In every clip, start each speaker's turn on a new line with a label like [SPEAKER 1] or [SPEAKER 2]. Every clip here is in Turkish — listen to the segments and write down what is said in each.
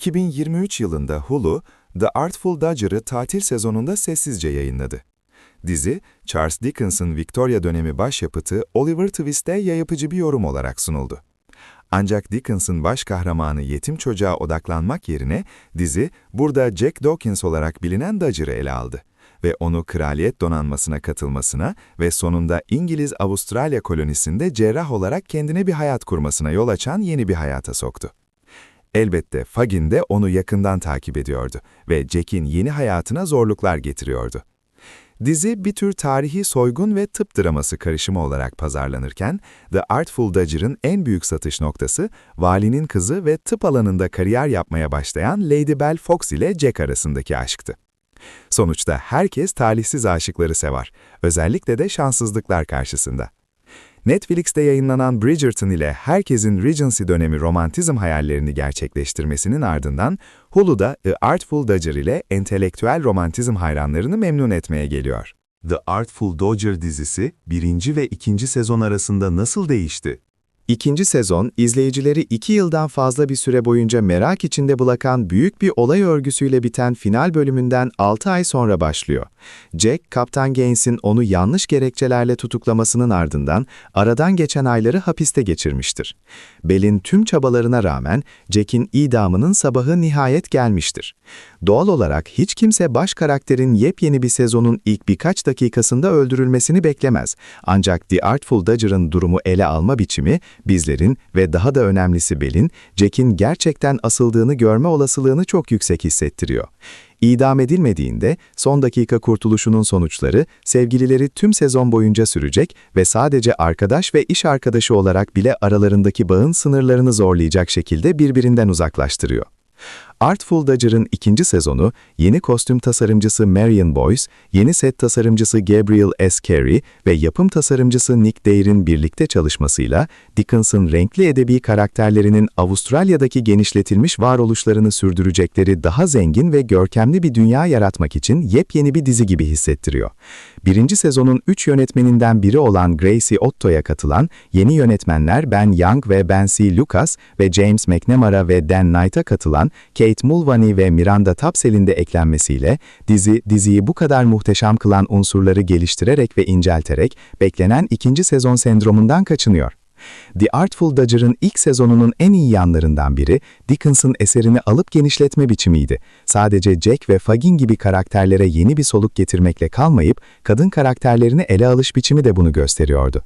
[SPEAKER 1] 2023 yılında Hulu, The Artful Dodger'ı tatil sezonunda sessizce yayınladı. Dizi, Charles Dickens'ın Victoria dönemi başyapıtı Oliver Twist'e yapıcı bir yorum olarak sunuldu. Ancak Dickens'ın baş kahramanı yetim çocuğa odaklanmak yerine dizi, burada Jack Dawkins olarak bilinen Dodger'ı ele aldı ve onu kraliyet donanmasına katılmasına ve sonunda İngiliz-Avustralya kolonisinde cerrah olarak kendine bir hayat kurmasına yol açan yeni bir hayata soktu. Elbette Fagin de onu yakından takip ediyordu ve Jack'in yeni hayatına zorluklar getiriyordu. Dizi bir tür tarihi soygun ve tıp draması karışımı olarak pazarlanırken, The Artful Dodger'ın en büyük satış noktası, valinin kızı ve tıp alanında kariyer yapmaya başlayan Lady Belle Fox ile Jack arasındaki aşktı. Sonuçta herkes talihsiz aşıkları sever, özellikle de şanssızlıklar karşısında. Netflix'te yayınlanan Bridgerton ile herkesin Regency dönemi romantizm hayallerini gerçekleştirmesinin ardından Hulu'da The Artful Dodger ile entelektüel romantizm hayranlarını memnun etmeye geliyor.
[SPEAKER 2] The Artful Dodger dizisi 1. ve 2. sezon arasında nasıl değişti?
[SPEAKER 3] İkinci sezon, izleyicileri 2 yıldan fazla bir süre boyunca merak içinde bırakan büyük bir olay örgüsüyle biten final bölümünden 6 ay sonra başlıyor. Jack, Kaptan Gaines'in onu yanlış gerekçelerle tutuklamasının ardından aradan geçen ayları hapiste geçirmiştir. Belle'in tüm çabalarına rağmen Jack'in idamının sabahı nihayet gelmiştir. Doğal olarak hiç kimse baş karakterin yepyeni bir sezonun ilk birkaç dakikasında öldürülmesini beklemez. Ancak The Artful Dodger'ın durumu ele alma biçimi, bizlerin ve daha da önemlisi Belle'in, Jack'in gerçekten asıldığını görme olasılığını çok yüksek hissettiriyor. İdam edilmediğinde son dakika kurtuluşunun sonuçları sevgilileri tüm sezon boyunca sürecek ve sadece arkadaş ve iş arkadaşı olarak bile aralarındaki bağın sınırlarını zorlayacak şekilde birbirinden uzaklaştırıyor. Artful Dodger'ın 2. sezonu, yeni kostüm tasarımcısı Marion Boyce, yeni set tasarımcısı Gabriel S. Carey ve yapım tasarımcısı Nick Dare'in birlikte çalışmasıyla Dickens'ın renkli edebi karakterlerinin Avustralya'daki genişletilmiş varoluşlarını sürdürecekleri daha zengin ve görkemli bir dünya yaratmak için yepyeni bir dizi gibi hissettiriyor. 1. sezonun 3 yönetmeninden biri olan Gracie Otto'ya katılan yeni yönetmenler Ben Young ve Ben C. Lucas ve James McNamara ve Dan Knight'a katılan Kate Mulvaney ve Miranda Tapsel'in de eklenmesiyle diziyi bu kadar muhteşem kılan unsurları geliştirerek ve incelterek beklenen 2. sezon sendromundan kaçınıyor. The Artful Dodger'ın ilk sezonunun en iyi yanlarından biri, Dickens'ın eserini alıp genişletme biçimiydi. Sadece Jack ve Fagin gibi karakterlere yeni bir soluk getirmekle kalmayıp, kadın karakterlerini ele alış biçimi de bunu gösteriyordu.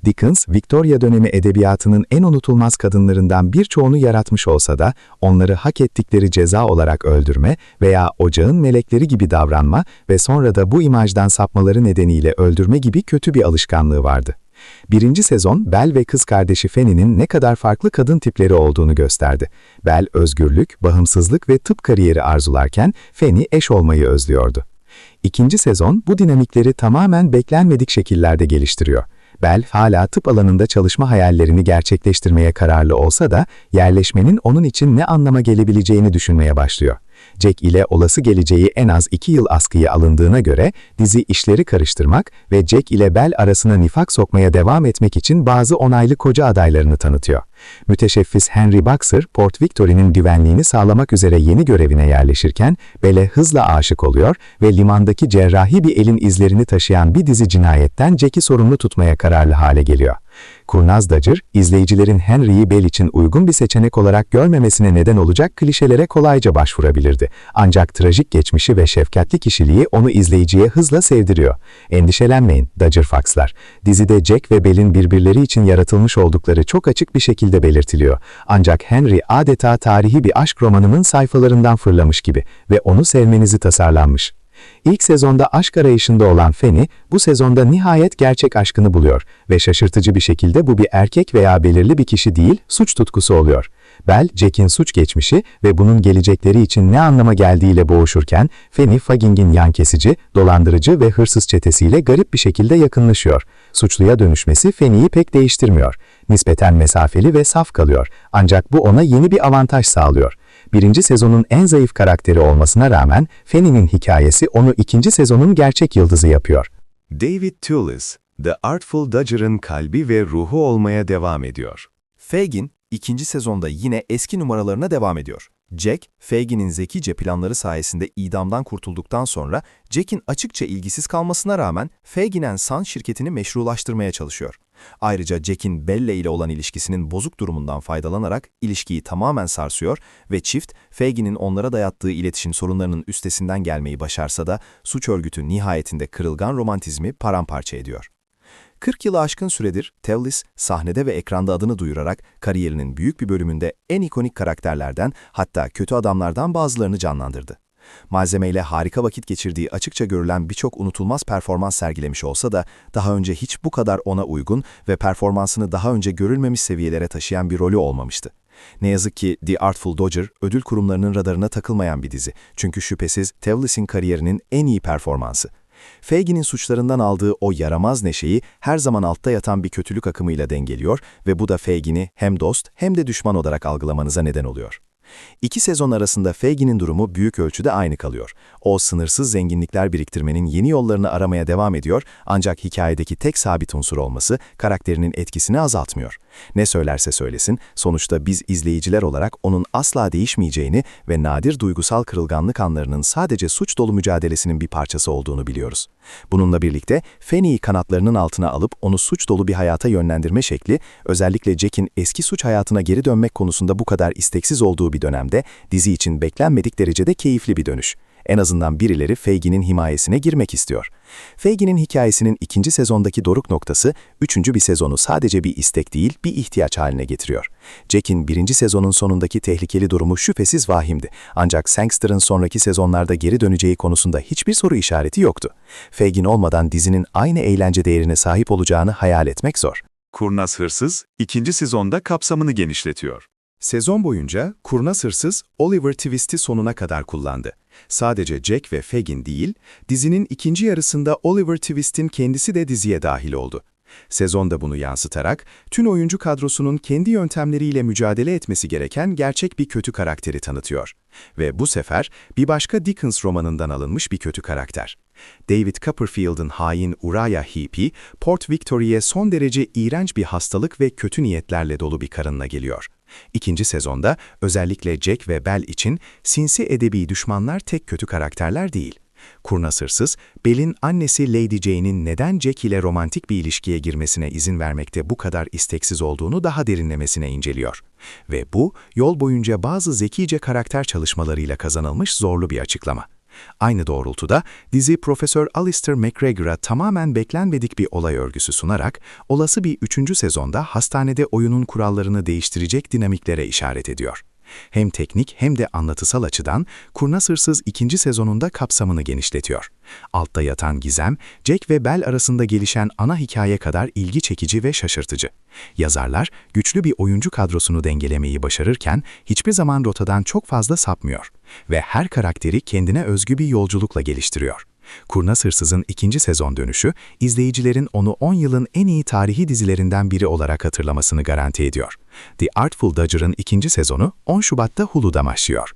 [SPEAKER 3] Dickens, Victoria dönemi edebiyatının en unutulmaz kadınlarından birçoğunu yaratmış olsa da, onları hak ettikleri ceza olarak öldürme veya ocağın melekleri gibi davranma ve sonra da bu imajdan sapmaları nedeniyle öldürme gibi kötü bir alışkanlığı vardı. 1. sezon, Belle ve kız kardeşi Fanny'nin ne kadar farklı kadın tipleri olduğunu gösterdi. Belle, özgürlük, bağımsızlık ve tıp kariyeri arzularken Fanny eş olmayı özlüyordu. 2. sezon, bu dinamikleri tamamen beklenmedik şekillerde geliştiriyor. Belle, hala tıp alanında çalışma hayallerini gerçekleştirmeye kararlı olsa da, yerleşmenin onun için ne anlama gelebileceğini düşünmeye başlıyor. Jack ile olası geleceği en az 2 yıl askıya alındığına göre dizi işleri karıştırmak ve Jack ile Belle arasına nifak sokmaya devam etmek için bazı onaylı koca adaylarını tanıtıyor. Müteşebbis Henry Boxer, Port Victoria'nın güvenliğini sağlamak üzere yeni görevine yerleşirken Belle'e hızla aşık oluyor ve limandaki cerrahi bir elin izlerini taşıyan bir dizi cinayetten Jack'i sorumlu tutmaya kararlı hale geliyor. Kurnaz Dodger, izleyicilerin Henry'yi Belle için uygun bir seçenek olarak görmemesine neden olacak klişelere kolayca başvurabilirdi. Ancak trajik geçmişi ve şefkatli kişiliği onu izleyiciye hızla sevdiriyor. Endişelenmeyin Dodger Fox'lar. Dizide Jack ve Belle'in birbirleri için yaratılmış oldukları çok açık bir şekilde belirtiliyor. Ancak Henry adeta tarihi bir aşk romanının sayfalarından fırlamış gibi ve onu sevmenizi tasarlanmış. İlk sezonda aşk arayışında olan Fanny, bu sezonda nihayet gerçek aşkını buluyor ve şaşırtıcı bir şekilde bu bir erkek veya belirli bir kişi değil, suç tutkusu oluyor. Belle, Jack'in suç geçmişi ve bunun gelecekleri için ne anlama geldiğiyle boğuşurken, Fanny, Fagin'in yan kesici, dolandırıcı ve hırsız çetesiyle garip bir şekilde yakınlaşıyor. Suçluya dönüşmesi Fanny'yi pek değiştirmiyor. Nispeten mesafeli ve saf kalıyor. Ancak bu ona yeni bir avantaj sağlıyor. 1. sezonun en zayıf karakteri olmasına rağmen Fanny'nin hikayesi onu 2. sezonun gerçek yıldızı yapıyor.
[SPEAKER 2] David Thewlis, The Artful Dodger'ın kalbi ve ruhu olmaya devam ediyor.
[SPEAKER 4] Fagin, 2. sezonda yine eski numaralarına devam ediyor. Jack, Fagin'in zekice planları sayesinde idamdan kurtulduktan sonra Jack'in açıkça ilgisiz kalmasına rağmen Fagin & Son şirketini meşrulaştırmaya çalışıyor. Ayrıca Jack'in Bella ile olan ilişkisinin bozuk durumundan faydalanarak ilişkiyi tamamen sarsıyor ve çift, Fagin'in onlara dayattığı iletişim sorunlarının üstesinden gelmeyi başarsa da suç örgütü nihayetinde kırılgan romantizmi paramparça ediyor. 40 yılı aşkın süredir Tevlis, sahnede ve ekranda adını duyurarak kariyerinin büyük bir bölümünde en ikonik karakterlerden, hatta kötü adamlardan bazılarını canlandırdı. Malzemeyle harika vakit geçirdiği açıkça görülen birçok unutulmaz performans sergilemiş olsa da, daha önce hiç bu kadar ona uygun ve performansını daha önce görülmemiş seviyelere taşıyan bir rolü olmamıştı. Ne yazık ki The Artful Dodger, ödül kurumlarının radarına takılmayan bir dizi. Çünkü şüphesiz Tevlis'in kariyerinin en iyi performansı. Fagin'in suçlarından aldığı o yaramaz neşeyi her zaman altta yatan bir kötülük akımıyla dengeliyor ve bu da Fagin'i hem dost hem de düşman olarak algılamanıza neden oluyor. 2 sezon arasında Fagin'in durumu büyük ölçüde aynı kalıyor. O sınırsız zenginlikler biriktirmenin yeni yollarını aramaya devam ediyor, ancak hikayedeki tek sabit unsur olması karakterinin etkisini azaltmıyor. Ne söylerse söylesin, sonuçta biz izleyiciler olarak onun asla değişmeyeceğini ve nadir duygusal kırılganlık anlarının sadece suç dolu mücadelesinin bir parçası olduğunu biliyoruz. Bununla birlikte Fanny'yi kanatlarının altına alıp onu suç dolu bir hayata yönlendirme şekli, özellikle Jack'in eski suç hayatına geri dönmek konusunda bu kadar isteksiz olduğu bir dönemde dizi için beklenmedik derecede keyifli bir dönüş. En azından birileri Fagin'in himayesine girmek istiyor. Fagin'in hikayesinin 2. sezondaki doruk noktası, 3. bir sezonu sadece bir istek değil, bir ihtiyaç haline getiriyor. Jack'in 1. sezonun sonundaki tehlikeli durumu şüphesiz vahimdi. Ancak Sangster'ın sonraki sezonlarda geri döneceği konusunda hiçbir soru işareti yoktu. Fagin olmadan dizinin aynı eğlence değerine sahip olacağını hayal etmek zor.
[SPEAKER 2] Kurnaz Hırsız, 2. sezonda kapsamını genişletiyor.
[SPEAKER 3] Sezon boyunca kurnaz hırsız Oliver Twist'i sonuna kadar kullandı. Sadece Jack ve Fagin değil, dizinin ikinci yarısında Oliver Twist'in kendisi de diziye dahil oldu. Sezon da bunu yansıtarak, tüm oyuncu kadrosunun kendi yöntemleriyle mücadele etmesi gereken gerçek bir kötü karakteri tanıtıyor. Ve bu sefer bir başka Dickens romanından alınmış bir kötü karakter. David Copperfield'ın hain Uriah Heep'i, Port Victoria'ya son derece iğrenç bir hastalık ve kötü niyetlerle dolu bir karınla geliyor. 2. sezonda özellikle Jack ve Belle için sinsi edebi düşmanlar tek kötü karakterler değil. Kurnaz hırsız, Belle'in annesi Lady Jane'in neden Jack ile romantik bir ilişkiye girmesine izin vermekte bu kadar isteksiz olduğunu daha derinlemesine inceliyor. Ve bu, yol boyunca bazı zekice karakter çalışmalarıyla kazanılmış zorlu bir açıklama. Aynı doğrultuda dizi Profesör Alistair McGregor'a tamamen beklenmedik bir olay örgüsü sunarak, olası bir 3. sezonda hastanede oyunun kurallarını değiştirecek dinamiklere işaret ediyor. Hem teknik hem de anlatısal açıdan Kurnaz Hırsız 2. sezonunda kapsamını genişletiyor. Altta yatan gizem, Jack ve Belle arasında gelişen ana hikaye kadar ilgi çekici ve şaşırtıcı. Yazarlar, güçlü bir oyuncu kadrosunu dengelemeyi başarırken hiçbir zaman rotadan çok fazla sapmıyor ve her karakteri kendine özgü bir yolculukla geliştiriyor. Kurnaz Hırsız'ın 2. sezon dönüşü, izleyicilerin onu 10 yılın en iyi tarihi dizilerinden biri olarak hatırlamasını garanti ediyor. The Artful Dodger'ın 2. sezonu 10 Şubat'ta Hulu'da başlıyor.